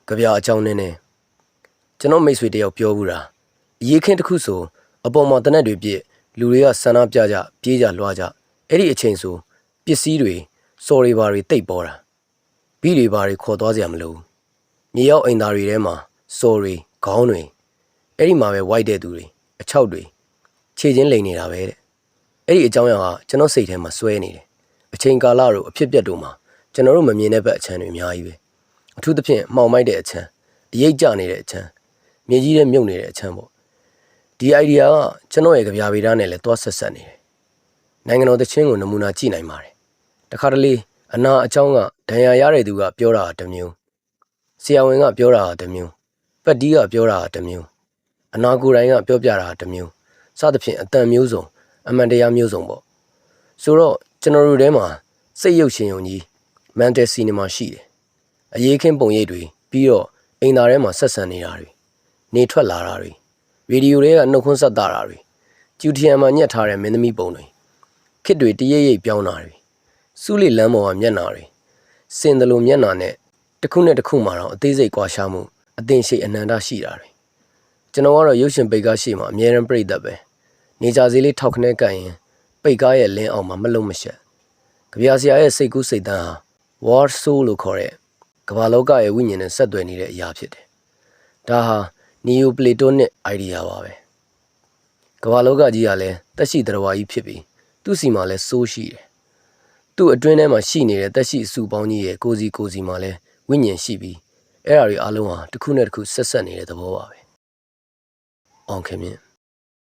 ကြပြအကြောင်းနဲ့ကျွန်တော်မိတ်ဆွေတယောက်ပြောဘူးတာအရေးခင်းတစ်ခုဆိုအပေါ်မှာတနက်တွေပြည့်လူတွေကဆန္ဒပြကြပြေးကြလွှားကြအဲ့ဒီအချိန်ဆိုပစ္စည်းတွေစော်တွေဘာတွေတိတ်ပေါ်တာဘီတွေဘာတွေခေါ်သွားစရာမလိုမြေရောက်အိမ်သားတွေထဲမှာစော်တွေခေါင်းတွေအဲ့ဒီမှာပဲဝိုက်တဲ့သူတွေအချောက်တွေခြေချင်းလိန်နေတာပဲတဲ့အဲ့ဒီအကြောင်းအရာကကျွန်တော်စိတ်ထဲမှာစွဲနေတယ်အချိန်ကာလတို့အဖြစ်ပြက်တို့မှာကျွန်တော်တို့မမြင်တဲ့ဘက်အချမ်းတွေအများကြီးပဲအထူးသဖြင့်မှောင်မိုက်တဲ့အချမ်းအရိပ်ကျနေတဲ့အချမ်းမြေကြီးထဲမြုပ်နေတဲ့အချမ်းပေါ့ဒီ idea ကကျွန်တော်ရဲ့ကြပြဗေဒနဲ့လည်းတွားဆက်ဆက်နေတယ်နိုင်ငံတော်သချင်းကိုနမူနာကြည့်နိုင်ပါတယ်တခါတလေအနာအကြောင်းကဒဏ်ရာရတဲ့သူကပြောတာတစ်မျိုးဆရာဝန်ကပြောတာတစ်မျိုးပတ်တီးကပြောတာတစ်မျိုးအနာကိုယ်တိုင်ကပြောပြတာတစ်မျိုးစသဖြင့်အတန်မျိုးစုံအမှန်တရားမျိုးစုံပေါ့ဆိုတော့ကျွန်တော်တို့ထဲမှာစိတ်ရုပ်ရှင်ယုံကြီး mental cinema ရှိတယ်အရေးခင်းပုံရိပ်တွေပြီးတော့အိမ်သားထဲမှာဆက်ဆံနေတာတွေနေထွက်လာတာတွေရေဒီယိုတွေကနှုတ်ခွန်းဆက်တာတွေကျူတီယမ်မှာညက်ထားတဲ့မင်းသမီးပုံတွေခစ်တွေတရိပ်ရိပ်ပြောင်းတာတွေစုလိလမ်းပေါ်ကမျက်နှာတွေစင်တယ်လို့မျက်နှာနဲ့တစ်ခုနဲ့တစ်ခုမှာတော့အသေးစိတ်ကွာခြားမှုအသင်ရှိအနန္တရှိတာတွေကျွန်တော်ကတော့ရုပ်ရှင်ပိတ်ကားရှိမှအမြဲတမ်းပြိတတ်ပဲနေကြစီလေးထောက်ခနဲ့ကပ်ရင်ပိတ်ကားရဲ့လင်းအောင်မှာမလုံးမရှက်ကြပြဆရာရဲ့စိတ်ကူးစိတ်တန်းဟာ War Soul လို့ခေါ်တဲ့ကမ္ဘာလောကရဲ့ဝိညာဉ်နဲ့ဆက်သွယ်နေတဲ့အရာဖြစ်တယ်ဒါဟာ Neo Platonic idea ပါပဲကမ္ဘာလောကကြီးကလည်းတက်ရှိတရားဝါကြီးဖြစ်ပြီးသူ့စီမှာလည်းစိုးရှိတယ်သူ့အတွင်းထဲမှာရှိနေတဲ့တက်ရှိအစုပေါင်းကြီးရဲ့ကိုစီမှာလည်းဝိညာဉ်ရှိပြီးအဲ့ဓာတွေအားလုံးဟာတစ်ခုနဲ့တစ်ခုဆက်ဆက်နေတဲ့သဘောပါပဲအောင်ခင်မြင့်